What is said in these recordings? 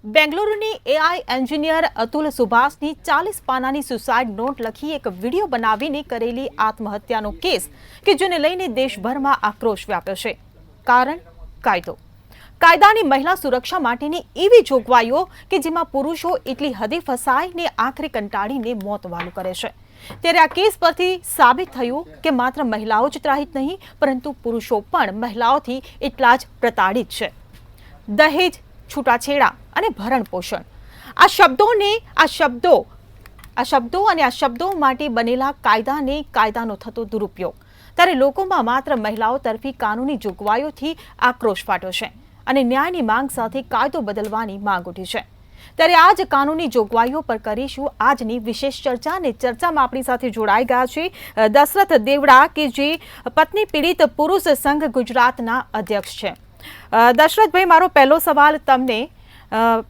બેંગલુરુની AI engineer Atul સુભાષની 40 પાનાની suicide note લખી એક વિડીયો બનાવીને કરેલી આત્મહત્યાનો કેસ કે જેને લઈને દેશભરમાં આક્રોશ વ્યાપ્યો છે. કારણ કાયદો. કાયદાની મહિલા સુરક્ષા માટેની એવી જોગવાઈઓ કે જેમાં પુરુષો એટલી હદે ફસાઈને આખરે કંટાળીને મોત વાલું કરે છે. ત્યારે આ કેસ પરથી સાબિત થયું કે માત્ર મહિલાઓ જ ત્રાહિત નહીં, પરંતુ પુરુષો પણ મહિલાઓથી એટલા જ પ્રતાડિત છે. દહેજ, છૂટાછેડા અને ભરણ પોષણ આ શબ્દો માટે બનેલા કાયદાનો થતો દુરુપયોગ. ત્યારે લોકોમાં માત્ર મહિલાઓ તરફી કાનૂની જોગવાઈઓથી આક્રોશ ફાટ્યો છે અને ન્યાયની માંગ સાથે કાયદો બદલવાની માંગ ઉઠી છે. ત્યારે આ જ કાનૂની જોગવાઈઓ પર કરીશું આજની વિશેષ ચર્ચા. અને ચર્ચામાં આપણી સાથે જોડાઈ ગયા છે દશરથ દેવડા, કે જે પત્ની પીડિત પુરુષ સંઘ ગુજરાતના અધ્યક્ષ છે. દશરથભાઈ, મારો પહેલો સવાલ તમને,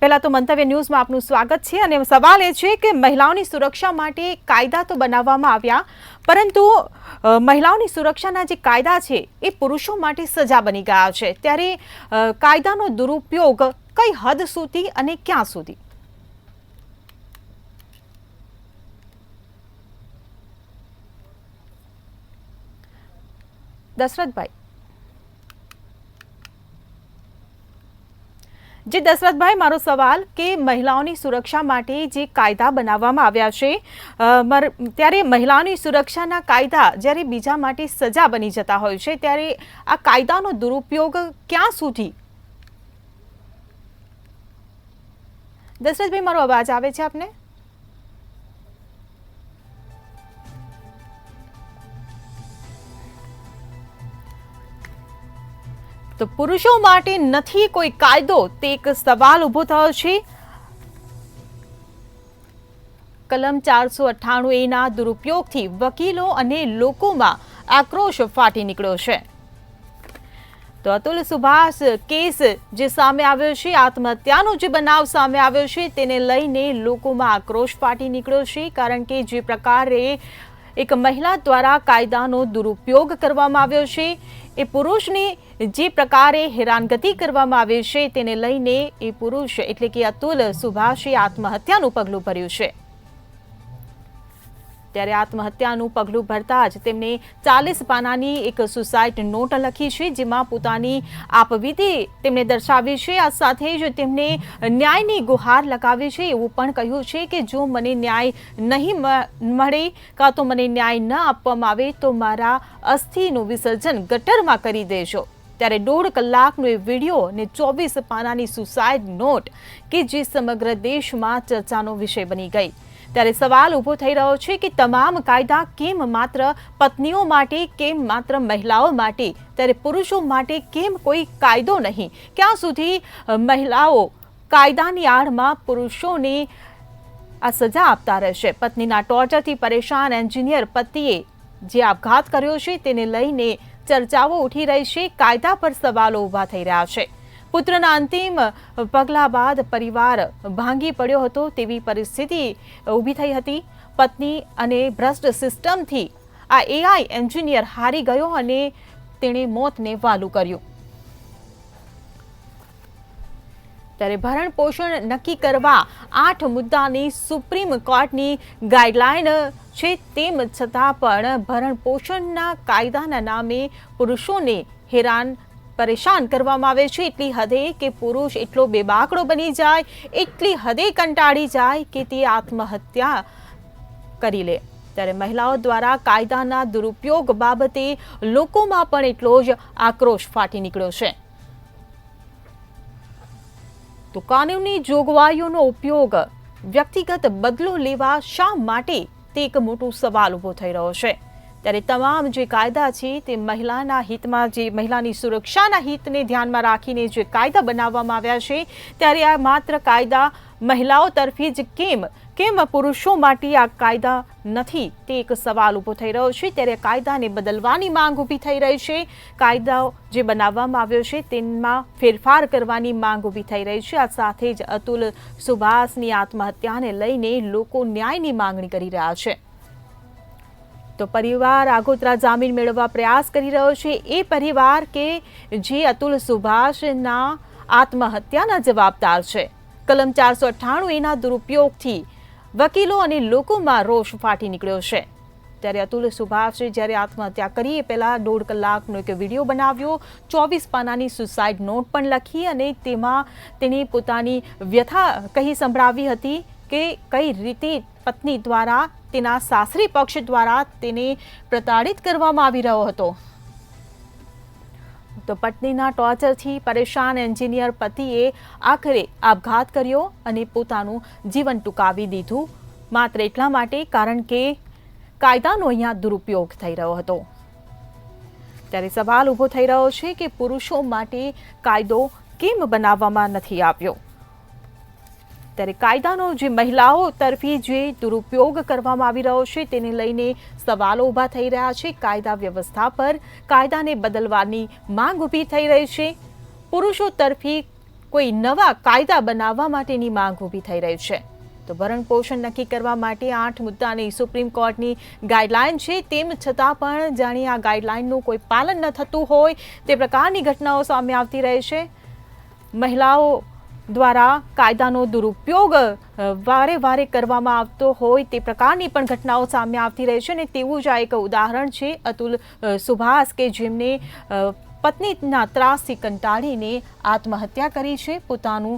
પહેલા તો મંતવ્ય ન્યૂઝમાં આપનું સ્વાગત છે. અને સવાલ એ છે કે મહિલાઓની સુરક્ષા માટે કાયદા તો બનાવવામાં આવ્યા, પરંતુ મહિલાઓની સુરક્ષાના જે કાયદા છે એ પુરુષો માટે સજા બની ગયા છે. ત્યારે કાયદાનો દુરુપયોગ કઈ હદ સુધી અને ક્યાં સુધી? દશરથભાઈ. જે દશરથભાઈ, મારો સવાલ કે મહિલાઓની સુરક્ષા માટે જે કાયદા બનાવવામાં આવ્યા છે, ત્યારે મહિલાઓની સુરક્ષાના કાયદા જ્યારે બીજા માટે સજા બની જતા હોય છે, ત્યારે આ કાયદાનો દુરુપયોગ ક્યાં સુધી? દશરથભાઈ, મારો અવાજ આવે છે આપને? તો પુરુષો માટે નથી કોઈ કાયદો, તે એક સવાલ ઉભો થયો છે. કલમ 498A ના દુરુપયોગથી વકીલો અને લોકોમાં આક્રોશ ફાટી નીકળ્યો છે. તો અતુલ સુભાષ કેસ જે સામે આવ્યો છે, આત્મહત્યાનો જે બનાવ સામે આવ્યો છે, તેને લઈને લોકોમાં આક્રોશ ફાટી નીકળ્યો છે. કારણ કે જે પ્રકારે એક મહિલા દ્વારા કાયદાનો દુરુપયોગ કરવામાં આવ્યો છે, એ પુરુષની જે પ્રકારે હેરાનગતિ કરવામાં આવે છે, તેને લઈને એ પુરુષ એટલે કે અતુલ સુભાષે આત્મહત્યાનું પગલું ભર્યું છે. ત્યારે આત્મહત્યાનું પગલું ભરતા જ તેમને 40 પાનાની એક સુસાઇડ નોટ લખી છે, જેમાં પોતાની આપવીતી તેમને દર્શાવી છે. આ સાથે જ તેમને ન્યાયની ગુહાર લગાવી છે. એવું પણ કહ્યું છે કે જો મને ન્યાય નહીં મળે કાં તો મને ન્યાય ન આપવામાં આવે તો મારા અસ્થિનું વિસર્જન ગટરમાં કરી દેજો. ત્યારે 1.5 કલાકનો એ વિડીયો અને 24 પાનાની સુસાઇડ નોટ કે જે સમગ્ર દેશમાં ચર્ચાનો વિષય બની ગઈ. ત્યારે સવાલ ઊભો થઈ રહ્યો છે કે તમામ કાયદા કેમ માત્ર પત્નીઓ માટે, કેમ માત્ર મહિલાઓ માટે, ત્યારે પુરુષો માટે કેમ કોઈ કાયદો નહીં? ક્યાં સુધી મહિલાઓ કાયદાની આડમાં પુરુષોને આ સજા આપતા રહેશે? પત્નીના ટોર્ચરથી પરેશાન એન્જિનિયર પતિએ જે આપઘાત કર્યો છે, તેને લઈને ચર્ચાઓ ઉઠી રહી છે. કાયદા પર સવાલો ઊભા થઈ રહ્યા છે. પુત્રના અંતિમ પગલા બાદ પરિવાર ભાંગી પડ્યો હતો તેવી પરિસ્થિતિ ઊભી થઈ હતી. પત્ની અને ભ્રષ્ટ સિસ્ટમથી આ એઆઈ એન્જિનિયર હારી ગયો અને તેણે મોતને વહાલું કર્યું. ત્યારે ભરણ પોષણ નક્કી કરવા 8 મુદ્દાની સુપ્રીમ કોર્ટની ગાઈડલાઈન છે, તેમ છતાં પણ ભરણ પોષણના કાયદાના નામે પુરુષોને પરેશાન કરવામાં આવે છે. એટલી હદે કે પુરુષ એટલો બેબાકડો બની જાય, એટલી હદે કંટાળી જાય કે તે આત્મહત્યા કરી લે. ત્યારે મહિલાઓ દ્વારા કાયદાના દુરુપયોગ બાબતે લોકોમાં પણ એટલો જ આક્રોશ ફાટી નીકળ્યો છે. તો કાનૂની જોગવાઈઓનો ઉપયોગ વ્યક્તિગત બદલો લેવા શા માટે, તે એક મોટો સવાલ ઊભો થઈ રહ્યો છે. ત્યારે તમામ જે કાયદા છે તે મહિલાના હિતમાં, જે મહિલાની સુરક્ષાના હિતને ધ્યાનમાં રાખીને જે કાયદા બનાવવામાં આવ્યા છે, ત્યારે આ માત્ર કાયદા મહિલાઓ તરફી જ કેમ પુરુષો માટે આ કાયદા નથી, તે એક સવાલ ઊભો થઈ રહ્યો છે. ત્યારે કાયદાને બદલવાની માંગ ઊભી થઈ રહી છે. કાયદા જે બનાવવામાં આવ્યો છે તેમાં ફેરફાર કરવાની માંગ ઊભી થઈ રહી છે. આ સાથે જ અતુલ સુભાષની આત્મહત્યાને લઈને લોકો ન્યાયની માંગણી કરી રહ્યા છે. તો પરિવાર આગોતરા જામીન મેળવવા પ્રયાસ કરી રહ્યો છે. એ પરિવાર કે જે અતુલ સુભાષના આત્મહત્યાના જવાબદાર છે, કલમ 498 ના દુરુપયોગથી વકીલો અને લોકોમાં રોષ ફાટી નીકળ્યો છે। ત્યારે અતુલ સુભાષે જ્યારે આત્મહત્યા કરી એ પહેલાં 1.5 કલાકનો એક વિડીયો બનાવ્યો, 24 પાનાની સુસાઇડ નોટ પણ લખી અને તેમાં તેની પોતાની વ્યથા કહી સંભળાવી હતી કે કઈ રીતે પત્ની દ્વારા તેના સાસરી પક્ષ દ્વારા તેને પ્રતાડિત કરવામાં આવી રહ્યો હતો। તો પત્નીના ટોર્ચરથી પરેશાન એન્જિનિયર પતિએ આખરે આપઘાત કર્યો અને પોતાનું જીવન ટૂંકાવી દીધું, માત્ર એટલા માટે કારણ કે કાયદાનો અહીંયા દુરુપયોગ થઈ રહ્યો હતો। ત્યારે સવાલ ઊભો થઈ રહ્યો છે કે પુરુષો માટે કાયદો કેમ બનાવવામાં નથી આવ્યો? ત્યારે કાયદાનો જે મહિલાઓ તરફી જે દુરુપયોગ કરવામાં આવી રહ્યો છે તેને લઈને સવાલો ઊભા થઈ રહ્યા છે। કાયદા વ્યવસ્થા પર કાયદાને બદલવાની માંગ ઊભી થઈ રહી છે। પુરુષો તરફી કોઈ નવા કાયદા બનાવવા માટેની માંગ ઊભી થઈ રહી છે। તો ભરણ પોષણ નક્કી કરવા માટે 8 મુદ્દાની સુપ્રીમ કોર્ટની ગાઈડલાઈન છે, તેમ છતાં પણ જાણે આ ગાઈડલાઈનનું કોઈ પાલન ન થતું હોય તે પ્રકારની ઘટનાઓ સામે આવતી રહે છે। મહિલાઓ દ્વારા કાયદાનો દુરુપયોગ વારે વારે કરવામાં આવતો હોય તે પ્રકારની પણ ઘટનાઓ સામે આવતી રહે છે અને તેવું જ આ એક ઉદાહરણ છે અતુલ સુભાષ કે જેમને પત્નીના ત્રાસથી કંટાળીને આત્મહત્યા કરી છે, પોતાનું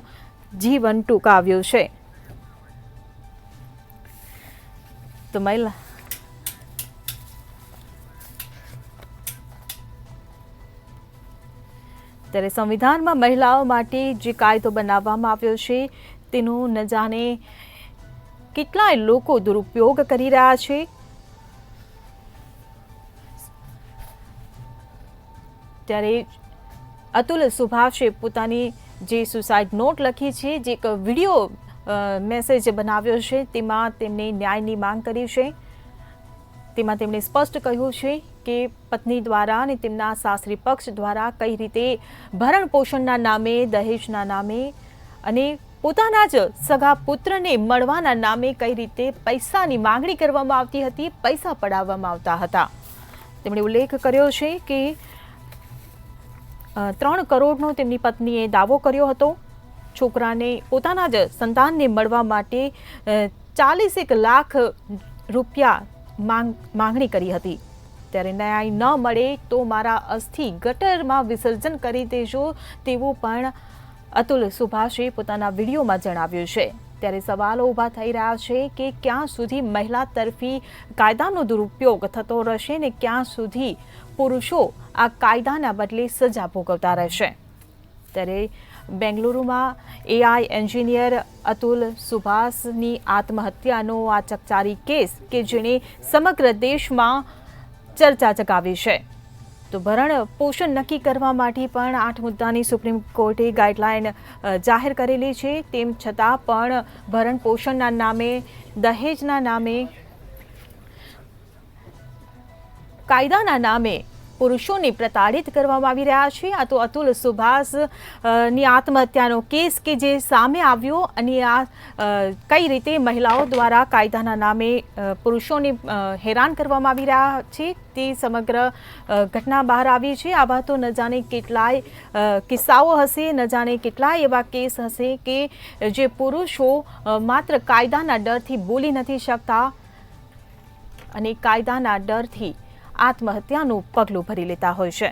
જીવન ટૂંકાવ્યું છે। તો મહિલા ત્યારે સંવિધાનમાં મહિલાઓ માટે જે કાયદો બનાવવામાં આવ્યો છે તેનો ન જાણે કેટલાય લોકો દુરુપયોગ કરી રહ્યા છે। ત્યારે અતુલ સુભાષે પોતાની જે સુસાઇડ નોટ લખી છે, જે એક વિડીયો મેસેજ બનાવ્યો છે, તેમાં તેમણે ન્યાયની માંગ કરી છે। તેમાં તેમણે સ્પષ્ટ કહ્યું છે કે પત્ની દ્વારા અને તેમના સાસરી પક્ષ દ્વારા કઈ રીતે ભરણ પોષણના નામે, દહેજના નામે અને પોતાના જ સગા પુત્રને મળવાના નામે કઈ રીતે પૈસાની માંગણી કરવામાં આવતી હતી, પૈસા પડાવવામાં આવતા હતા। તેમણે ઉલ્લેખ કર્યો છે કે 3 કરોડનો તેમની પત્નીએ દાવો કર્યો હતો। છોકરાને પોતાના જ સંતાનને મળવા માટે 41 લાખ રૂપિયા માંગણી કરી હતી। ત્યારે ન્યાય ન મળે તો મારા અસ્થિ ગટરમાં વિસર્જન કરી દેજો તેવું પણ અતુલ સુભાષે પોતાના વિડીયોમાં જણાવ્યું છે। ત્યારે સવાલો ઊભા થઈ રહ્યા છે કે ક્યાં સુધી મહિલા તરફી કાયદાનો દુરુપયોગ થતો રહેશે ને ક્યાં સુધી પુરુષો આ કાયદાના બદલે સજા ભોગવતા રહેશે। ત્યારે બેંગલુરુમાં AI એન્જિનિયર અતુલ સુભાષની આત્મહત્યાનો આ ચકચારી કેસ કે જેણે સમગ્ર દેશમાં ચર્ચા જગાવી છે। તો ભરણ પોષણ નક્કી કરવા માટે પણ 8 મુદ્દાની સુપ્રીમ કોર્ટે ગાઈડલાઈન જાહેર કરેલી છે, તેમ છતાં પણ ભરણ પોષણના નામે, દહેજના નામે, કાયદાના નામે પુરુષોને પ્રતાડિત કરવામાં આવી રહ્યા છે। આ તો અતુલ સુભાષ ની આત્મહત્યાનો કેસ કે જે સામે આવ્યો અને આ કઈ રીતે મહિલાઓ દ્વારા કાયદાના નામે પુરુષોને હેરાન કરવામાં આવી રહ્યા છે તે સમગ્ર ઘટના બહાર આવી છે। આવા તો ન જાણે કેટલાય કિસ્સાઓ હશે, ન જાણે કેટલાય એવા કેસ હશે કે જે પુરુષો માત્ર કાયદાના ડરથી બોલી નથી શકતા અને કાયદાના ડરથી આત્મહત્યાનું પગલું ભરી લેતા હોય છે।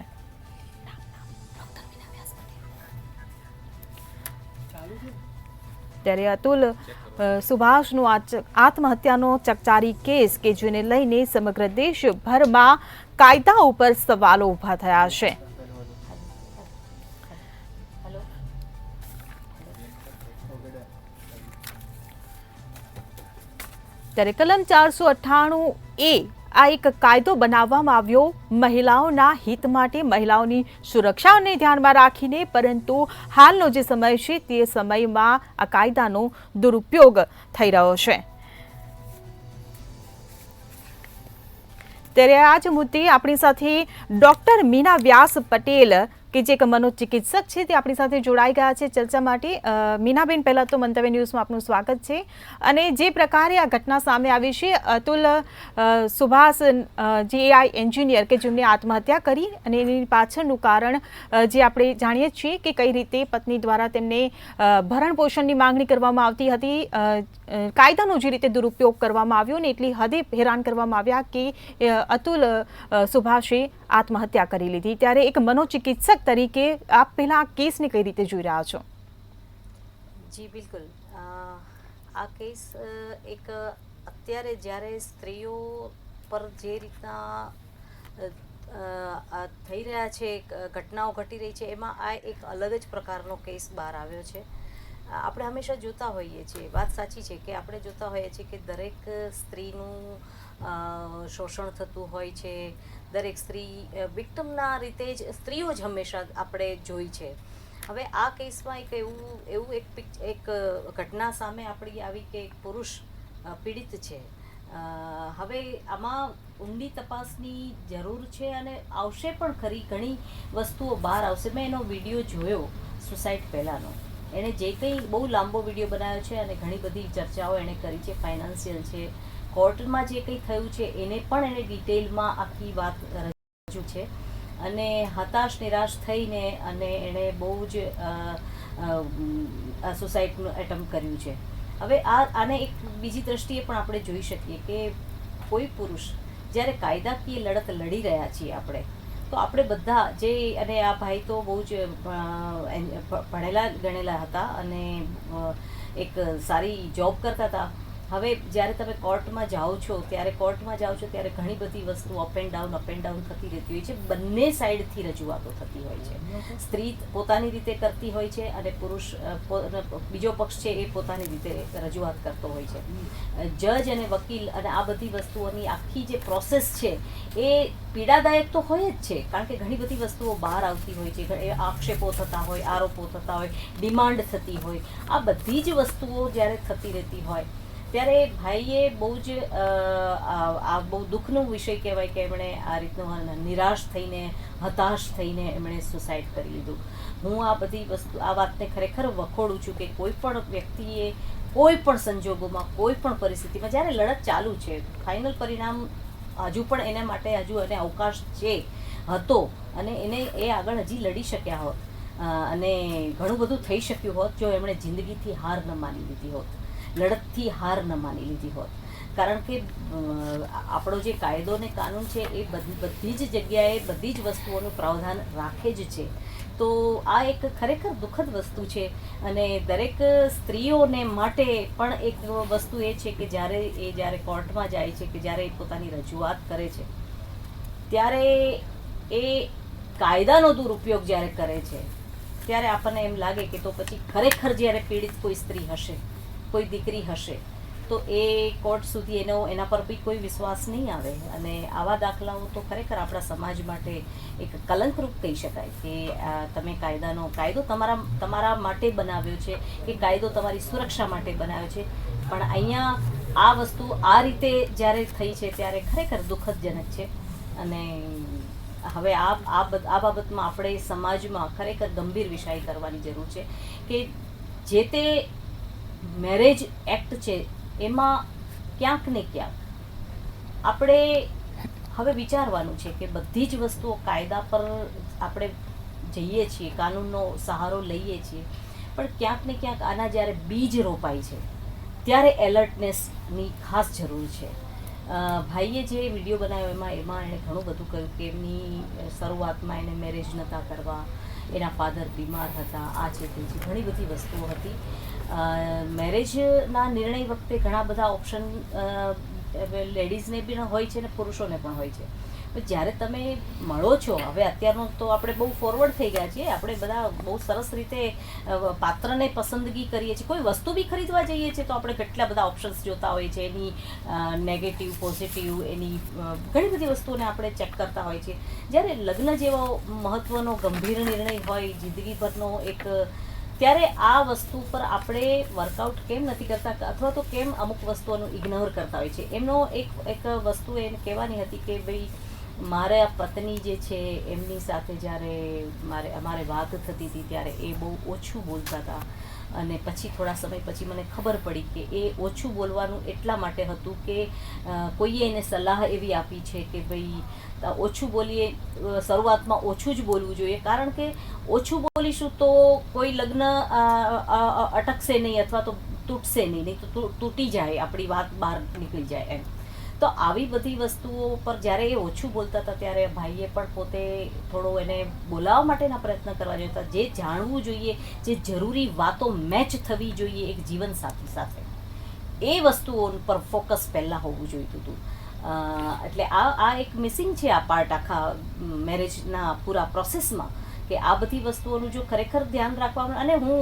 ત્યારે અતુલ સુભાષનો આત્મહત્યાનો ચકચારી કેસ કે જેને લઈને સમગ્ર દેશભરમાં કાયદા ઉપર સવાલો ઊભા થયા છે। ત્યારે કલમ 498A આ એક કાયદો બનાવવામાં આવ્યો મહિલાઓના હિત માટે, મહિલાઓની સુરક્ષાને ધ્યાનમાં રાખીને, પરંતુ હાલનો જે સમય છે તે સમયમાં આ કાયદાનો દુરુપયોગ થઈ રહ્યો છે। ત્યારે આ જ મુદ્દે આપણી સાથે ડોક્ટર મીના વ્યાસ પટેલ કે જે એક મનોચિકિત્સક છે તે આપણી સાથે જોડાઈ ગયા છે ચર્ચા માટે. મીનાબેન, પહેલાં તો મંતવ્ય ન્યૂઝમાં આપનું સ્વાગત છે. અને જે પ્રકારે આ ઘટના સામે આવી છે, અતુલ સુભાષ જે AI એન્જિનિયર કે જેમને આત્મહત્યા કરી, અને એની પાછળનું કારણ જે આપણે જાણીએ છીએ કે કઈ રીતે પત્ની દ્વારા તેમને ભરણ પોષણની માંગણી કરવામાં આવતી હતી, કાયદાનો જે રીતે દુરુપયોગ કરવામાં આવ્યો ને એટલી હદે હેરાન કરવામાં આવ્યા કે અતુલ સુભાષે આત્મહત્યા કરી લીધી. ત્યારે એક મનોચિકિત્સક તરીકે આપ પહેલા આ કેસને કઈ રીતે જોઈ રહ્યા છો? જી બિલકુલ, આ કેસ એક અત્યારે જ્યારે સ્ત્રીઓ પર જે રીતના થઈ રહ્યા છે, ઘટનાઓ ઘટી રહી છે, એમાં આ એક અલગ જ પ્રકારનો કેસ બહાર આવ્યો છે. આપણે હંમેશા જોતા હોઈએ છીએ, વાત સાચી છે કે આપણે જોતા હોઈએ છીએ કે દરેક સ્ત્રીનું શોષણ થતું હોય છે. દરેક સ્ત્રી વિક્ટિમના રીતે જ સ્ત્રીઓ જ હંમેશા આપણે જોઈ છે. હવે આ કેસમાં એક એવું એક ઘટના સામે આપણી આવી કે એક પુરુષ પીડિત છે. હવે આમાં ઊંડી તપાસની જરૂર છે અને આવશે પણ ખરી. ઘણી વસ્તુઓ બહાર આવશે. મેં એનો વિડીયો જોયો સુસાઇડ પહેલાંનો. એણે જે કંઈ બહુ લાંબો વિડીયો બનાવ્યો છે અને ઘણી બધી ચર્ચાઓ એણે કરી છે, ફાઇનાન્શિયલ છે, કોર્ટમાં જે કંઈ થયું છે એને પણ એણે ડિટેલમાં આખી વાત રજૂ છે. અને હતાશ નિરાશ થઈને અને એણે બહુ જ સુસાઇડનું એટેમ્પ્ટ કર્યું છે. હવે આને એક બીજી દ્રષ્ટિએ પણ આપણે જોઈ શકીએ કે કોઈ પુરુષ જ્યારે કાયદાકીય લડત લડી રહ્યા છીએ આપણે, તો આપણે બધા જે, અને આ ભાઈ તો બહુ જ ભણેલા ગણેલા હતા અને એક સારી જોબ કરતા હતા. હવે જ્યારે તમે કોર્ટમાં જાઓ છો ત્યારે ઘણી બધી વસ્તુ અપ એન્ડ ડાઉન થતી રહેતી હોય છે. બંને સાઈડથી રજૂઆતો થતી હોય છે. સ્ત્રી પોતાની રીતે કરતી હોય છે અને પુરુષ બીજો પક્ષ છે એ પોતાની રીતે રજૂઆત કરતો હોય છે. જજ અને વકીલ અને આ બધી વસ્તુઓની આખી જે પ્રોસેસ છે એ પીડાદાયક તો હોય જ છે, કારણ કે ઘણી બધી વસ્તુઓ બહાર આવતી હોય છે. આક્ષેપો થતા હોય, આરોપો થતા હોય, ડિમાન્ડ થતી હોય. આ બધી જ વસ્તુઓ જ્યારે થતી રહેતી હોય ત્યારે ભાઈએ બહુ જ આ બહુ દુઃખનો વિષય કહેવાય કે એમણે આ રીતનું નિરાશ થઈને, હતાશ થઈને એમણે સુસાઇડ કરી લીધું. હું આ બધી વસ્તુ, આ વાતને ખરેખર વખોડું છું કે કોઈ પણ વ્યક્તિએ કોઈ પણ સંજોગોમાં, કોઈ પણ પરિસ્થિતિમાં જ્યારે લડત ચાલુ છે, ફાઇનલ પરિણામ હજુ પણ એના માટે એને અવકાશ હતો અને એને એ આગળ હજી લડી શક્યા હોત અને ઘણું બધું થઈ શક્યું હોત જો એમણે જિંદગીથી હાર ન માની લીધી હોત, લડતથી હાર ન માની લીધી હોત. કારણ કે આપણો જે કાયદો ને કાનૂન છે એ બધી જ જગ્યાએ બધી જ વસ્તુઓનું પ્રાવધાન રાખે જ છે. તો આ એક ખરેખર દુઃખદ વસ્તુ છે અને દરેક સ્ત્રીઓને માટે પણ એક વસ્તુ એ છે કે જ્યારે કોર્ટમાં જાય છે, કે જ્યારે એ પોતાની રજૂઆત કરે છે, ત્યારે એ કાયદાનો દુરુપયોગ જ્યારે કરે છે ત્યારે આપણને એમ લાગે કે તો પછી ખરેખર જ્યારે પીડિત કોઈ સ્ત્રી હશે, કોઈ દીકરી હશે, તો એ કોર્ટ સુધી એના પર બી કોઈ વિશ્વાસ નહીં આવે. અને આવા દાખલાઓ તો ખરેખર આપણા સમાજ માટે એક કલંકરૂપ કહી શકાય કે તમે કાયદો તમારા માટે બનાવ્યો છે, કે કાયદો તમારી સુરક્ષા માટે બનાવ્યો છે, પણ અહીંયા આ વસ્તુ આ રીતે જ્યારે થઈ છે ત્યારે ખરેખર દુઃખદજનક છે. અને હવે આ બાબતમાં આપણે સમાજમાં ખરેખર ગંભીર વિષય કરવાની જરૂર છે કે જે તે મેરેજ એક્ટ છે એમાં ક્યાંક ને ક્યાંક આપણે હવે વિચારવાનું છે કે બધી જ વસ્તુઓ કાયદા પર આપણે જઈએ છીએ, કાનૂનનો સહારો લઈએ છીએ, પણ ક્યાંક ને ક્યાંક આના જ્યારે બીજ રોપાય છે ત્યારે એલર્ટનેસની ખાસ જરૂર છે. ભાઈએ જે વિડીયો બનાવ્યો એમાં એણે ઘણું બધું કહ્યું કે એમની શરૂઆતમાં એને મેરેજ નહોતા કરવા, એના ફાધર બીમાર હતા, આ છે તે છે, ઘણી બધી વસ્તુઓ હતી. મેરેજના નિર્ણય વખતે ઘણા બધા ઓપ્શન લેડીઝને બી હોય છે ને પુરુષોને પણ હોય છે. પણ જ્યારે તમે મળો છો, હવે અત્યારનો તો આપણે બહુ ફોરવર્ડ થઈ ગયા છીએ, આપણે બધા બહુ સરસ રીતે પાત્રને પસંદગી કરીએ છીએ. કોઈ વસ્તુ બી ખરીદવા જઈએ છીએ તો આપણે કેટલા બધા ઓપ્શન્સ જોતા હોઈએ છીએ, એની નેગેટિવ, પોઝિટિવ, એની ઘણી બધી વસ્તુઓને આપણે ચેક કરતા હોઈએ છીએ. જ્યારે લગ્ન જેવો મહત્ત્વનો ગંભીર નિર્ણય હોય જિંદગીભરનો એક, ત્યારે આ વસ્તુ પર આપણે વર્કઆઉટ કેમ નથી કરતા, અથવા તો કેમ અમુક વસ્તુઓનું ઇગ્નોર કરતા હોય છે. એમનો એક વસ્તુ એને કહેવાની હતી કે ભાઈ મારા પત્ની જે છે એમની સાથે જ્યારે અમારે વાત થતી હતી ત્યારે એ બહુ ઓછું બોલતા હતા, અને પછી થોડા સમય પછી મને ખબર પડી કે એ ઓછું બોલવાનું એટલા માટે હતું કે કોઈએ એને સલાહ એવી આપી છે કે ભાઈ ઓછું બોલીએ, શરૂઆતમાં ઓછું જ બોલવું જોઈએ, કારણ કે ઓછું બોલીશું તો કોઈ લગ્ન અટકશે નહીં અથવા તો તૂટશે નહીં તો તૂટી જાય, આપણી વાત બહાર નીકળી જાય એમ. તો આવી બધી વસ્તુઓ પર જ્યારે એ ઓછું બોલતા હતા ત્યારે ભાઈએ પણ પોતે થોડો એને બોલાવવા માટેના પ્રયત્ન કરવા જોઈએ હતા. જે જાણવું જોઈએ, જે જરૂરી વાતો મેચ થવી જોઈએ એક જીવનસાથી સાથે, એ વસ્તુઓ પર ફોકસ પહેલાં હોવું જોઈતું હતું. એટલે આ એક મિસિંગ છે આ પાર્ટ આખા મેરેજના પૂરા પ્રોસેસમાં, કે આ બધી વસ્તુઓનું જો ખરેખર ધ્યાન રાખવામાં, અને હું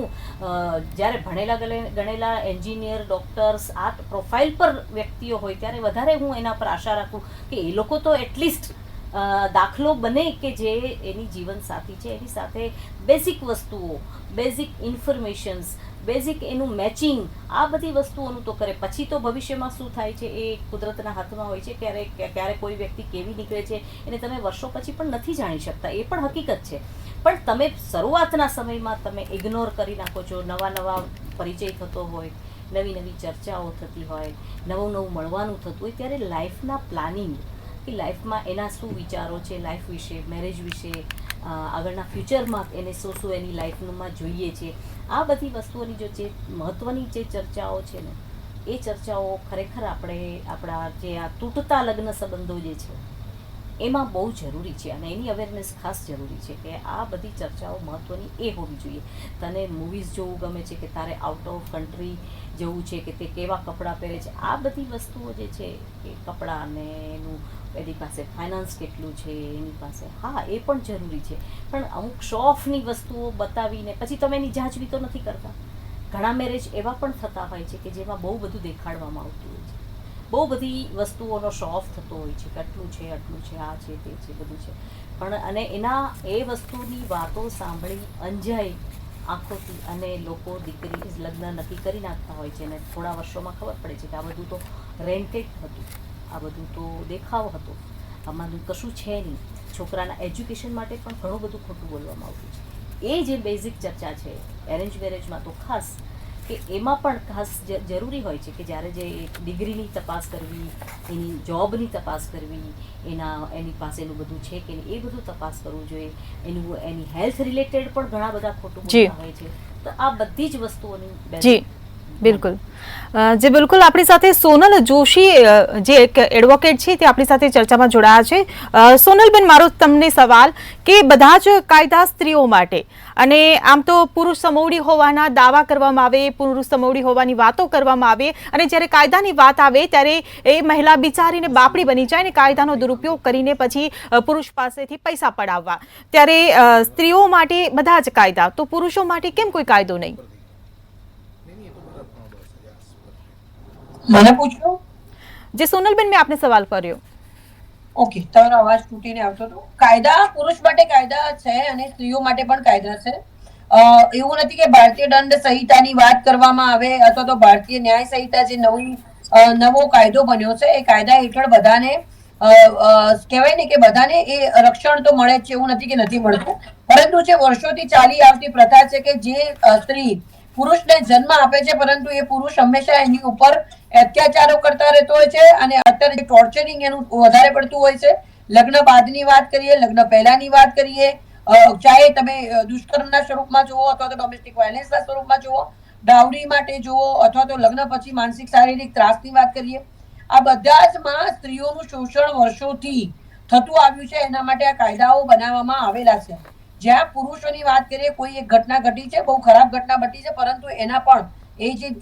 જ્યારે ભણેલા ગણેલા એન્જિનિયર, ડૉક્ટર્સ, આ પ્રોફાઇલ પર વ્યક્તિઓ હોય ત્યારે વધારે હું એના પર આશા રાખું કે એ લોકો તો એટલીસ્ટ દાખલો બને કે જે એની જીવનસાથી છે એની સાથે બેઝિક વસ્તુઓ, બેઝિક ઇન્ફોર્મેશન્સ, બેઝિક એનું મેચિંગ, આ બધી વસ્તુઓનું તો કરે. પછી તો ભવિષ્યમાં શું થાય છે એ કુદરતના હાથમાં હોય છે. ક્યારેક કોઈ વ્યક્તિ કેવી નીકળે છે એને તમે વર્ષો પછી પણ નથી જાણી શકતા, એ પણ હકીકત છે. પણ તમે શરૂઆતના સમયમાં તમે ઇગ્નોર કરી નાખો છો, નવા પરિચય થતો હોય, નવી ચર્ચાઓ થતી હોય, નવું મળવાનું થતું હોય, ત્યારે લાઈફના પ્લાનિંગ, કે લાઈફમાં એના શું વિચારો છે લાઈફ વિશે, મેરેજ વિશે, આગળના ફ્યુચરમાં એને શું એની લાઈફમાં જોઈએ છે, આ બધી વસ્તુઓની જે મહત્ત્વની જે ચર્ચાઓ છે ને, એ ચર્ચાઓ ખરેખર આપણા જે આ તૂટતા લગ્ન સંબંધો જે છે એમાં બહુ જરૂરી છે, અને એની અવેરનેસ ખાસ જરૂરી છે કે આ બધી ચર્ચાઓ મહત્ત્વની એ હોવી જોઈએ. તને મૂવીઝ જોવું ગમે છે કે તારે આઉટ ઓફ કન્ટ્રી જવું છે કે તે કેવા કપડાં પહેરે છે, આ બધી વસ્તુઓ જે છે એ કપડાં અને એની પાસે ફાઇનાન્સ કેટલું છે એની પાસે, હા એ પણ જરૂરી છે. પણ અમુક શો ઓફની વસ્તુઓ બતાવીને પછી તમે એની જાંચવી તો નથી કરતા. ઘણા મેરેજ એવા પણ થતા હોય છે કે જેમાં બહુ બધું દેખાડવામાં આવતું હોય છે, બહુ બધી વસ્તુઓનો શો ઓફ થતો હોય છે કે આટલું છે, આ છે, તે છે, બધું છે. પણ અને એ વસ્તુની વાતો સાંભળી અંજાઈ આંખોથી, અને લોકો દીકરી લગ્ન નક્કી કરી નાખતા હોય છે, અને થોડા વર્ષોમાં ખબર પડે છે કે આ બધું તો રેન્ટેડ હતું, આ બધું તો દેખાવ હતો, આમાં કશું છે નહીં. છોકરાના એજ્યુકેશન માટે પણ ઘણું બધું ખોટું બોલવામાં આવતું છે. એ જે બેઝિક ચર્ચા છે એરેન્જ મેરેજમાં તો ખાસ, કે એમાં પણ ખાસ જરૂરી હોય છે કે જ્યારે જે ડિગ્રીની તપાસ કરવી, એની જોબની તપાસ કરવી, એની પાસેનું બધું છે કે નહીં એ બધું તપાસ કરવું જોઈએ. એની હેલ્થ રિલેટેડ પણ ઘણા બધા ખોટું બોલતા હોય છે. તો આ બધી જ વસ્તુઓની જી બિલકુલ જે બિલકુલ આપણી સાથે સોનલ જોશી જે એક એડવોકેટ છે તે આપણી સાથે ચર્ચામાં જોડાયા છે. સોનલબેન, મારો તમને સવાલ કે બધા જ કાયદા સ્ત્રીઓ માટે, અને આમ તો પુરુષ સમોવડી હોવાના દાવા કરવામાં આવે, પુરુષ સમોવડી હોવાની વાતો કરવામાં આવે, અને જ્યારે કાયદાની વાત આવે ત્યારે એ મહિલા બિચારીને બાપડી બની જાય ને કાયદાનો દુરુપયોગ કરીને પછી પુરુષ પાસેથી પૈસા પડાવવા. ત્યારે સ્ત્રીઓ માટે બધા જ કાયદા, તો પુરુષો માટે કેમ કોઈ કાયદો નહીં? મને પૂછ્યું? જે સોનલબેન, મેં આપને સવાલ કર્યો. ઓકે, તમારો અવાજ તૂટીને આવતો હતો. કાયદા પુરુષ માટે કાયદા છે અને સ્ત્રીઓ માટે પણ કાયદા છે. એવું નથી કે ભારતીય દંડ સંહિતાની વાત કરવામાં આવે અથવા તો ભારતીય ન્યાય સંહિતા જે નવો કાયદો બન્યો છે એ કાયદા હેઠળ બધાને કહેવાય ને કે બધાને એ રક્ષણ તો મળે જ છે, એવું નથી કે નથી મળતું. પરંતુ જે વર્ષોથી ચાલી આવતી પ્રથા છે કે જે સ્ત્રી પુરુષને જન્મ આપે છે પરંતુ એ પુરુષ હંમેશા એની ઉપર અત્યાચારો કરતા રહેતો હોય છે, અને અત્યારે ટોર્ચરિંગ એનું વધારે પડતું હોય છે. લગ્ન બાદની વાત કરીએ, લગ્ન પહેલાની વાત કરીએ, ચાહે તમે દુષ્કર્મના સ્વરૂપમાં જુઓ અથવા તો ડોમેસ્ટિક વાયલન્સના સ્વરૂપમાં જુઓ, ડાવરી માટે જુઓ અથવા તો લગ્ન પછી માનસિક શારીરિક ત્રાસની વાત કરીએ, આ બધા જ માં સ્ત્રીઓનું શોષણ વર્ષોથી થતું આવ્યું છે. એના માટે આ કાયદાઓ બનાવવામાં આવેલા છે. જ્યાં પુરુષોની વાત કરીએ, કોઈ એક ઘટના ઘટી છે, બહુ ખરાબ ઘટના ઘટી છે, પરંતુ એના પણ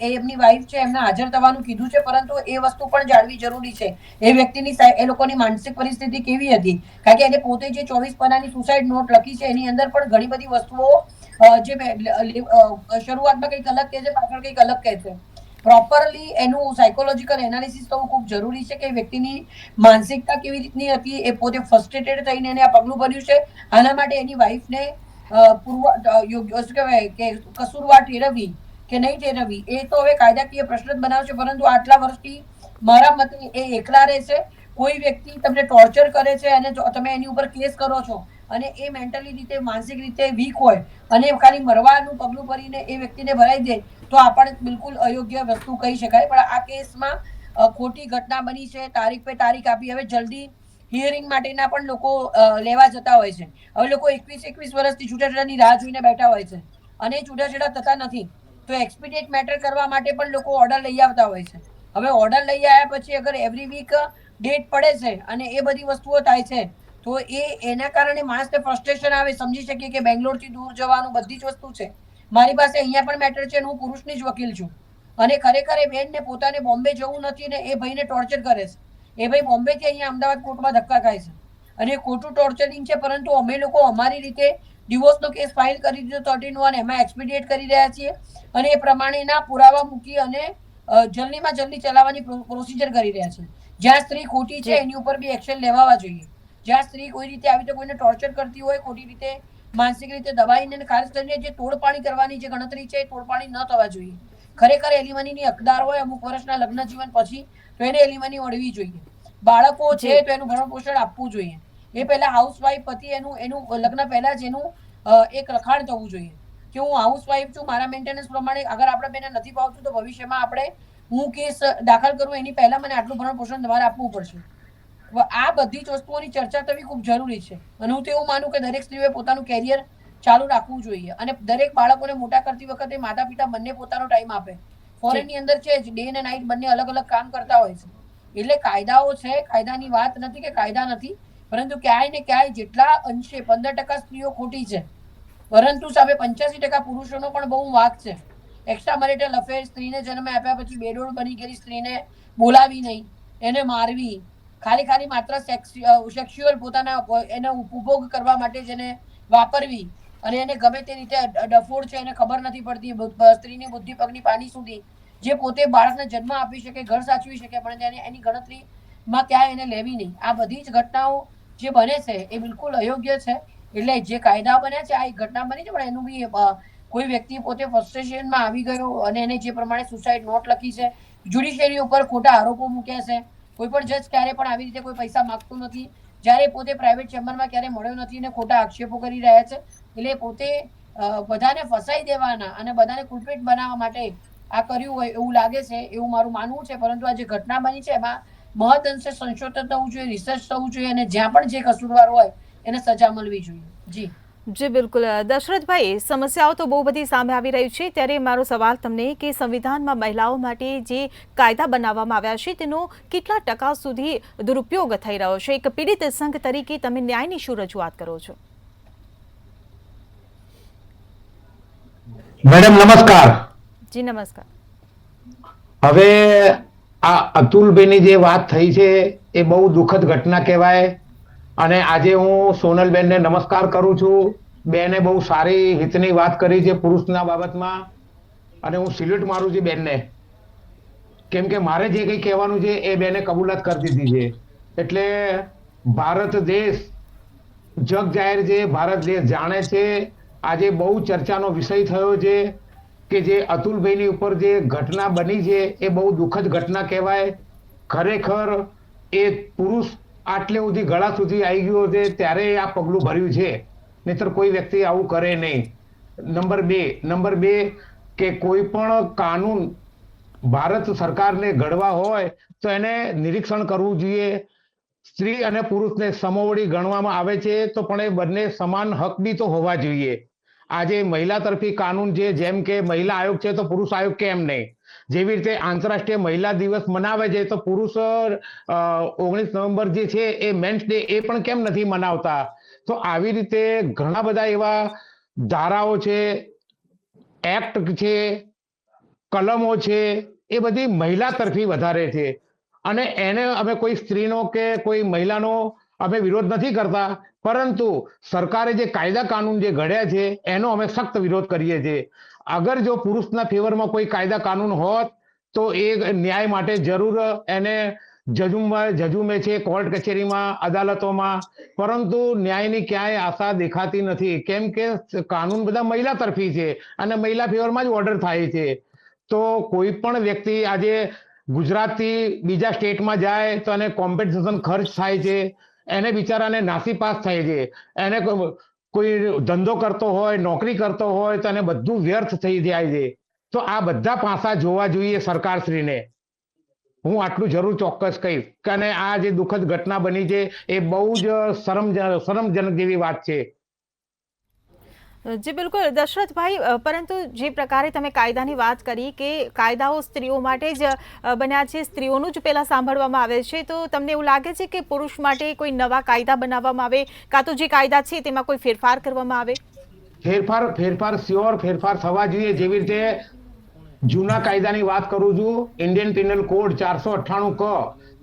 એમની વાઈફ છે એમને હાજર થવાનું કીધું છે, પરંતુ એ વસ્તુ પણ જાણવી જરૂરી છે એ વ્યક્તિની એ લોકોની માનસિક પરિસ્થિતિ કેવી હતી. કારણ કે એને પોતે જે 24 પાનાની સુસાઇડ નોટ લખી છે એની અંદર પણ ઘણી બધી વસ્તુઓ જે શરૂઆતમાં કંઈક અલગ કહે છે, પાછળ કંઈક અલગ કહે છે. પ્રોપરલી એનું સાયકોલોજીકલ એનાલિસિસ થવું ખૂબ જરૂરી છે કે વ્યક્તિની માનસિકતા કેવી રીતની હતી, એ પોતે ફ્રસ્ટ્રેટેડ થઈને એને આ પગલું ભર્યું છે. આના માટે એની વાઈફને શું કહેવાય કે કસૂરવાર ઠેરવવી કે નહીં ઠેરવવી એ તો હવે કાયદાકીય પ્રશ્ન જ બનાવશે. પરંતુ આટલા વર્ષથી મારા મતે એ એકલા રહેશે, કોઈ વ્યક્તિ તમને ટોર્ચર કરે છે અને જો તમે એની ઉપર કેસ કરો છો અને એ મેન્ટલી રીતે માનસિક રીતે વીક હોય અને ખાલી મરવાનું પગલું ભરીને એ વ્યક્તિને ભરાઈ દે તો આપણે બિલકુલ અયોગ્ય વસ્તુ કહી શકાય. પણ આ કેસમાં ખોટી ઘટના બની છે, તારીખ પે તારીખ આપી, હવે જલ્દી હિયરિંગ માટેના પણ લોકો લેવા જતા હોય છે. હવે લોકો 21 વર્ષથી છૂટાછેડાની રાહ જોઈને બેઠા હોય છે અને છૂટાછેડા થતા નથી, તો એક્સપીડિએટ મેટર કરવા માટે પણ લોકો ઓર્ડર લઈ આવતા હોય છે. હવે ઓર્ડર લઈ આવ્યા પછી અગર એવરી વીક ડેટ પડે છે અને એ બધી વસ્તુઓ થાય છે તો એના કારણે માણસને ફ્રસ્ટ્રેશન આવે. સમજી શકીએ કે બેંગ્લોરથી દૂર જવાનું બધી જ વસ્તુ છે. મારી પાસે અહીંયા પણ મેટર છે, હું પુરુષની જ વકીલ છું અને ખરેખર એ બેનને પોતાને બોમ્બે જવું નથી ને એ ભાઈને ટોર્ચર કરે છે. એ ભાઈ બોમ્બેથી અહીંયા અમદાવાદ કોર્ટમાં ધક્કા ખાય છે અને ખોટું ટોર્ચરિંગ છે. પરંતુ અમે લોકો અમારી રીતે ડિવોર્સનો કેસ ફાઇલ કરી દીધો 13(1) એમાં એક્સપીડિએટ કરી રહ્યા છીએ અને એ પ્રમાણેના પુરાવા મૂકી અને જલ્દીમાં જલ્દી ચલાવવાની પ્રોસિજર કરી રહ્યા છે. જ્યાં સ્ત્રી ખોટી છે એની ઉપર બી એક્શન લેવા જોઈએ. જ્યાં સ્ત્રી કોઈ રીતે આવી રીતે કોઈને ટોર્ચર કરતી હોય, ખોટી રીતે માનસિક રીતે દબાઈને, ખાસ કરીને જે તોડપાણી કરવાની જે ગણતરી છે એ તોડપાણી ન થવા જોઈએ. ખરેખર એલિમનીની હકદાર હોય અમુક વર્ષના લગ્ન જીવન પછી તો એને એલિમની મળવી જોઈએ. બાળકો છે તો એનું ભરણ પોષણ આપવું જોઈએ. એ પહેલા હાઉસવાઈફ પતિ એનું લગ્ન પહેલા જ એનું એક લખાણ થવું જોઈએ કે હું હાઉસવાઈફ છું, મારા મેન્ટેનન્સ પ્રમાણે અગર આપણે બેને નથી ભાવતું તો ભવિષ્યમાં આપણે હું કેસ દાખલ કરું એની પહેલા મને આટલું ભરણ પોષણ તમારે આપવું પડશે. આ બધી જ વસ્તુઓની ચર્ચા થવી ખૂબ જરૂરી છે અને હું તો એવું માનું કે દરેક સ્ત્રીઓએ પોતાનું કેરિયર ચાલુ રાખવું જોઈએ અને દરેક બાળકોને મોટા કરતી વખતે માતા પિતા બંને પોતાનો ટાઈમ આપે. ફોરેનની અંદર છે જ ડે અને નાઇટ બંને અલગ અલગ કામ કરતા હોય છે. એટલે કાયદાઓ છે, કાયદાની વાત નથી કે કાયદા નથી, પરંતુ ક્યાંય ને ક્યાંય જેટલા અંશે 15% સ્ત્રીઓ ખોટી છે પરંતુ સામે 85% પુરુષોનો પણ બહુ વાંક છે. એક્સ્ટ્રા મેરિટલ અફેર, સ્ત્રીને જન્મ આપ્યા પછી બેડોળ બની ગયેલી સ્ત્રીને બોલાવી નહીં, એને મારવી, ખાલી માત્ર સેક્સ્યુઅલ પોતાના એનો ઉપભોગ કરવા માટે જેને વાપરવી અને એને ગમે તે રીતે ડફોડ છે એને ખબર નથી પડતી સ્ત્રીની બુદ્ધિ પગની પાની સુધી, જે પોતે બાળકને જન્મ આપી શકે, ઘર સાચવી શકે, પણ એની ગણતરીમાં ક્યાંય એને લેવી નહીં. આ બધી જ ઘટનાઓ જે બને છે એ બિલકુલ અયોગ્ય છે. એટલે જે કાયદા બન્યા છે આ એક ઘટના બની છે પણ એનું બી કોઈ વ્યક્તિ પોતે ફ્રસ્ટ્રેશનમાં આવી ગયો અને એને જે પ્રમાણે સુસાઇડ નોટ લખી છે, જ્યુડિશિયરી ઉપર ખોટા આરોપો મૂક્યા છે. કોઈ પણ જજ ક્યારે પણ આવી રીતે કોઈ પૈસા માંગતું નથી, જ્યારે પોતે પ્રાઇવેટ ચેમ્બરમાં ક્યારે મળ્યો નથી ને ખોટા આક્ષેપો કરી રહ્યા છે. એટલે પોતે બધાને ફસાઈ દેવાના અને બધાને કુલપ્રિટ બનાવવા માટે આ કર્યું હોય એવું લાગે છે, એવું મારું માનવું છે. પરંતુ આ જે ઘટના બની છે એમાં મહદ અંશે સંશોધન થવું જોઈએ, રિસર્ચ થવું જોઈએ અને જ્યાં પણ જે કસૂરવાર હોય એને સજા મળવી જોઈએ. જી બિલકુલ. દશરથભાઈ, સમસ્યાઓ તો બહુ બધી સામે આવી રહી છે, ત્યારે મારો સવાલ તમને કે સંવિધાનમાં મહિલાઓ માટે જે કાયદા બનાવવામાં આવ્યા છે તેનો કેટલા ટકા સુધી દુરુપયોગ થઈ રહ્યો છે? એક પીડિત સંઘ તરીકે તમે ન્યાયની શું રજૂઆત કરો છો? મેડમ નમસ્કાર. જી નમસ્કાર. હવે આ અતુલભાઈની જે વાત થઈ છે એ બહુ દુઃખદ ઘટના કહેવાય અને આજે હું સોનલબેનને નમસ્કાર કરું છું. બેને બહુ સારી હિતની વાત કરી છે પુરુષના બાબતમાં અને હું સિલ્યુટ મારું છું બેનને, કેમ કે મારે જે કંઈ કહેવાનું છે એ બેને કબૂલાત કરી દીધી છે. એટલે ભારત દેશ જગ જાહેર છે, ભારત દેશ જાણે છે. આજે બહુ ચર્ચાનો વિષય થયો છે કે જે અતુલભાઈની ઉપર જે ઘટના બની છે એ બહુ દુઃખદ ઘટના કહેવાય. ખરેખર એ પુરુષ આટલે સુધી ગળા સુધી આવી ગયો છે ત્યારે આ પગલું ભર્યું છે, નહીતર કોઈ વ્યક્તિ આવું કરે નહીં. નંબર બે કે કોઈ પણ કાનૂન ભારત સરકારને ઘડવા હોય તો એને નિરીક્ષણ કરવું જોઈએ. સ્ત્રી અને પુરુષને સમોવડી ગણવામાં આવે છે તો પણ એ બંને સમાન હક બી તો હોવા જોઈએ. આજે મહિલા તરફી કાનૂન છે, જેમ કે મહિલા આયોગ છે તો પુરુષ આયોગ કેમ નહીં? જેવી રીતે આંતરરાષ્ટ્રીય મહિલા દિવસ મનાવે છે તો પુરુષ 19 નવેમ્બર જે છે એ મેન્સ ડે એ પણ કેમ નથી મનાવતા? તો આવી રીતે ઘણા બધા એવા ધારાઓ છે, એક્ટ છે, કલમો છે, એ બધી મહિલા તરફી વધારે છે અને એને અમે કોઈ સ્ત્રીનો કે કોઈ મહિલાનો અમે વિરોધ નથી કરતા, પરંતુ સરકારે જે કાયદા કાનૂન જે ઘડ્યા છે એનો અમે સખ્ત વિરોધ કરીએ છીએ. અગર જો પુરુષના ફેવરમાં કોઈ કાયદા કાનૂન હોત તો એ ન્યાય માટે જરૂર એને જજુમે છે, કોર્ટ કચેરીમાં, અદાલતોમાં, પરંતુ ન્યાયની ક્યાંય આશા દેખાતી નથી, કેમ કે કાનૂન બધા મહિલા તરફી છે અને મહિલા ફેવરમાં જ ઓર્ડર થાય છે. તો કોઈ પણ વ્યક્તિ આજે ગુજરાતથી બીજા સ્ટેટમાં જાય તો એને કોમ્પેન્સેશન ખર્ચ થાય છે, એને બિચારાને નાસીપાસ થાય છે, એને કોઈ ધંધો કરતો હોય, નોકરી કરતો હોય તો એને બધું વ્યર્થ થઈ જાય છે. તો આ બધા પાસા જોવા જોઈએ સરકારશ્રીને. હું આટલું જરૂર ચોક્કસ કહીશ કે અને આ જે દુઃખદ ઘટના બની છે એ બહુ જ શરમજનક જેવી વાત છે. જી બિલકુલ દશરથભાઈ, પરંતુ જે પ્રકારે તમે કાયદાની વાત કરી કે કાયદાઓ સ્ત્રીઓ માટે જ બન્યા છે, સ્ત્રીઓનું જ પહેલાં સાંભળવામાં આવે છે, તો તમને એવું લાગે છે કે પુરુષ માટે કોઈ નવા કાયદા બનાવવામાં આવે, કાં તો જે કાયદા છે તેમાં કોઈ ફેરફાર કરવામાં આવે? ફેરફાર શ્યોર ફેરફાર થવા જોઈએ. જેવી રીતે જૂના કાયદાની વાત કરું છું, ઇન્ડિયન પિનલ કોડ 498 ક,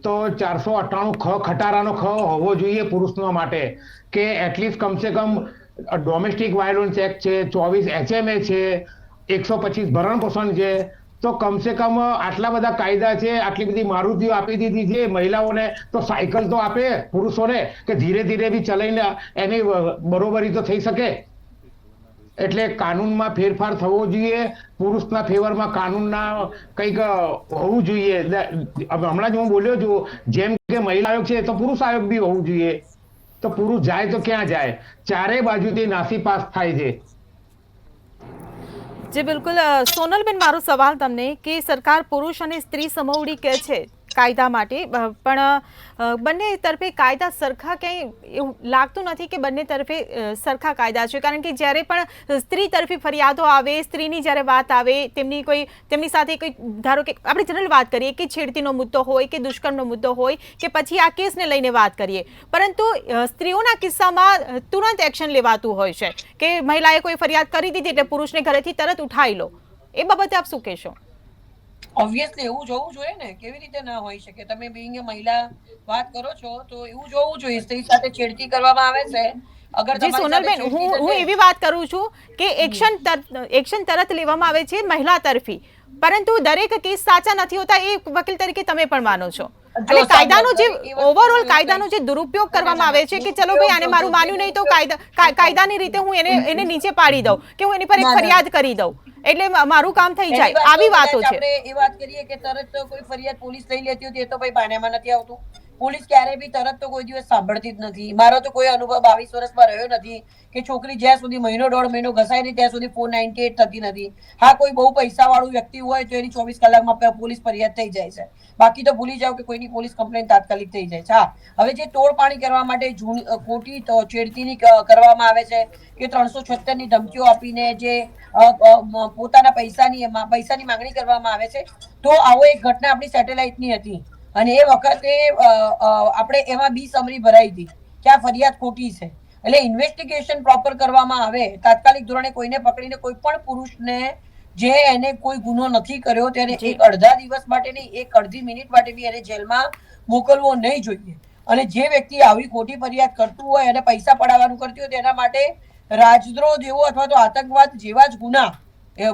તો 498 ખ ખટારાનો ખ હોવો જોઈએ પુરુષનો માટે, કે એટલીસ્ટ કમસે કમ ડોમેસ્ટિક વાયોલન્સ એક્ટ છે, 24 HMA છે, 125 ભરણ પોષણ છે, તો કમસે કમ આટલા બધા કાયદા છે, આટલી બધી મારુતિઓ આપી દીધી છે મહિલાઓને, તો સાયકલ તો આપે પુરુષોને કે ધીરે ધીરે બી ચલાવીને એની બરોબરી તો થઈ શકે. એટલે કાનૂનમાં ફેરફાર થવો જોઈએ, પુરુષના ફેવરમાં કાનૂનના કંઈક હોવું જોઈએ. હમણાં જ હું બોલ્યો છું, જેમ કે મહિલા આયોગ છે તો પુરુષ આયોગ બી હોવું જોઈએ. તો પુરુષ જાય તો ક્યાં જાય? ચારે બાજુથી નાસીપાસ થાય છે. જી બિલકુલ સોનલબેન, મારો સવાલ તમને કે સરકાર પુરુષ અને સ્ત્રી સમોવડી કહે છે કાયદા માટે, પણ બંને તરફે કાયદા સરખા ક્યાંય એવું લાગતું નથી કે બંને તરફે સરખા કાયદા છે. કારણ કે જ્યારે પણ સ્ત્રી તરફી ફરિયાદો આવે, સ્ત્રીની જ્યારે વાત આવે, તેમની સાથે કોઈ, ધારો કે આપણે જનરલ વાત કરીએ કે છેડતીનો મુદ્દો હોય કે દુષ્કર્મનો મુદ્દો હોય કે પછી આ કેસને લઈને વાત કરીએ, પરંતુ સ્ત્રીઓના કિસ્સામાં તુરંત એક્શન લેવાતું હોય છે કે મહિલાએ કોઈ ફરિયાદ કરી દીધી એટલે પુરુષને ઘરેથી તરત ઉઠાવી લો. એ બાબતે આપ શું કહેશો? ઓબ્વિયસલી એવું જોવું જોઈએ ને, કેવી રીતે ના હોઈ શકે? તમે બીંગ એ મહિલા વાત કરો છો તો એવું જોવું જોઈએ. સ્ત્રી સાથે છેડતી કરવામાં આવે છે, અગર જી સોનલબેન, હું એવી વાત કરું છું કે એક્શન તરત લેવામાં આવે છે મહિલા તરફી, પરંતુ દરેક કેસ સાચા નથી હોતા, એ વકીલ તરીકે તમે પણ માનો છો. અને કાયદાનો જે ઓવરઓલ કાયદાનો જે દુરુપયોગ કરવામાં આવે છે કે ચલો ભાઈ આને મારું માન્યું નહીં તો કાયદાની રીતે હું એને નીચે પાડી દઉં, કે હું એની પર એક ફરિયાદ કરી દઉં એટલે મારું કામ થઈ જાય, આવી વાતો છે. આપણે એ વાત કરીએ કે તરત કોઈ ફરિયાદ પોલીસ લઈ લેતી હતી, એ તો ભાઈ બાનેમાં નથી આવતું. પોલીસ ક્યારે બી તરત તો કોઈ દિવસ સાંભળતી જ નથી. મારો તો કોઈ અનુભવ 22 વર્ષમાં રહ્યો નથી કે છોકરી જ્યાં સુધી મહિનો દોઢ મહિનો ઘસાય નહીં ત્યાં સુધી 498 થતી નથી. હા, કોઈ બહુ પૈસા વાળું વ્યક્તિ હોય તો એની 24 કલાકમાં પોલીસ ફરિયાદ થઈ જાય છે. બાકી તો ભૂલી જાવ કે કોઈની પોલીસ કમ્પ્લેન તાત્કાલિક થઈ જાય છે. હા, હવે જે તોડ પાણી કરવા માટે ખોટી છેડતીની કરવામાં આવે છે કે 376 ની ધમકીઓ આપીને જે પોતાના પૈસાની માંગણી કરવામાં આવે છે, તો આવો એક ઘટના આપણી સેટેલાઇટની હતી અને એ વખતે આપણે એમાં બી સમરી ભરાઈ હતી કે આ ફરિયાદ ખોટી છે. એટલે ઇન્વેસ્ટિગેશન પ્રોપર કરવામાં આવે, તાત્કાલિક ધોરણે કોઈને પકડીને કોઈ પણ પુરુષને જે એને કોઈ ગુનો નથી કર્યો તેને એક અડધા દિવસ માટે નહીં, એક અડધી મિનિટ માટે બી એને જેલમાં મોકલવો નહીં જોઈએ. અને જે વ્યક્તિ આવી ખોટી ફરિયાદ કરતું હોય અને પૈસા પડાવવાનું કરતું હોય તેના માટે રાજદ્રોહ જેવો અથવા તો આતંકવાદ જેવા જ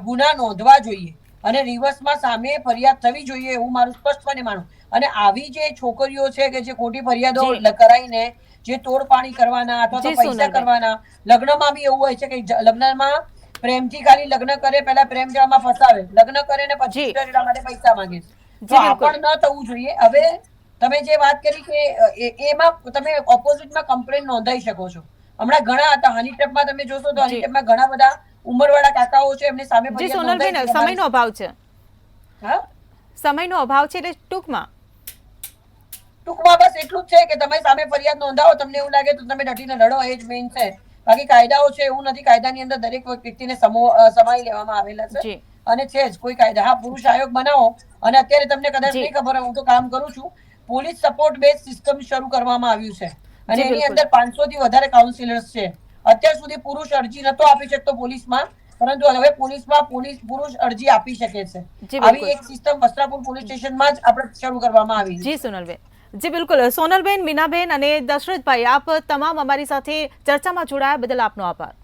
ગુના નોંધવા જોઈએ અને રિવર્સમાં સામે ફરિયાદ થવી જોઈએ, એવું મારું સ્પષ્ટપણે માનું. અને આવી જે છોકરીઓ છે કે જે ખોટી ફરિયાદો કરાઈને જે તોડપાણી કરવાના અથવા તો પૈસા કરવાના, લગ્નમાં બી એવું હોય છે કે લગ્નમાં પ્રેમથી ખાલી લગ્ન કરે, પહેલા પ્રેમ જવામાં ફસાવે, લગ્ન કરે ને પછી માટે પૈસા માંગે છે. તો આ પણ ન થવું જોઈએ. હવે તમે જે વાત કરી કે એમાં તમે ઓપોઝિટમાં કમ્પ્લેન નોંધાઈ શકો છો. હમણાં ઘણા હતા હની ટ્રેપમાં, તમે જોશો તો હની ટ્રેપમાં ઘણા બધા ઉંમરવાળા કાકાઓ છે, એમને સામે ફરિયાદ નોંધાઈ. સમયનો અભાવ છે. હા, સમયનો અભાવ છે એટલે ટૂંકમાં બસ એટલું જ છે કે તમે સામે ફરિયાદ નોંધાવો, તમને એવું લાગે તો તમે ડટીને લડો, એ જ મેઇન છે. બાકી કાયદાઓ છે એવું નથી, કાયદાની અંદર દરેક વ્યક્તિને સમાવી લેવામાં આવેલા છે અને છે જ કોઈ કાયદા. હા, પુરુષ આયોગ બનાવો અને અત્યારે તમને કદાચ નહીં ખબર હોય, હું તો કામ કરું છું, પોલીસ સપોર્ટ બેઝ સિસ્ટમ શરૂ કરવામાં આવ્યું છે અને એની અંદર 500 થી વધારે કાઉન્સિલર્સ છે. અત્યાર સુધી પુરુષ અરજી નતો આપી શકતો પોલીસમાં, પરંતુ હવે પોલીસમાં પુરુષ અરજી આપી શકે છે. આવી એક સિસ્ટમ વસ્ત્રાપુર પોલીસ સ્ટેશનમાં જ આપણે શરૂ કરવામાં આવી. જી સોનલબેન, જી બિલકુલ. સોનલબેન, મીનાબેન અને દશરથભાઈ, આપ તમામ અમારી સાથે ચર્ચામાં જોડાયા બદલ આપનો આભાર.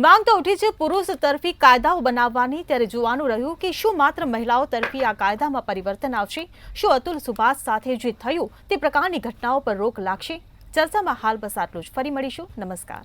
માંગ તો ઉઠી છે પુરુષ તરફી કાયદાઓ બનાવવાની, ત્યારે જોવાનું રહ્યું કે શું માત્ર મહિલાઓ તરફી આ કાયદામાં પરિવર્તન આવશે? શું અતુલ સુભાષ સાથે જે થયું તે પ્રકારની ઘટનાઓ પર રોક લાગશે? ચર્ચામાં હાલ બસ આટલું જ. ફરી મળીશું. નમસ્કાર.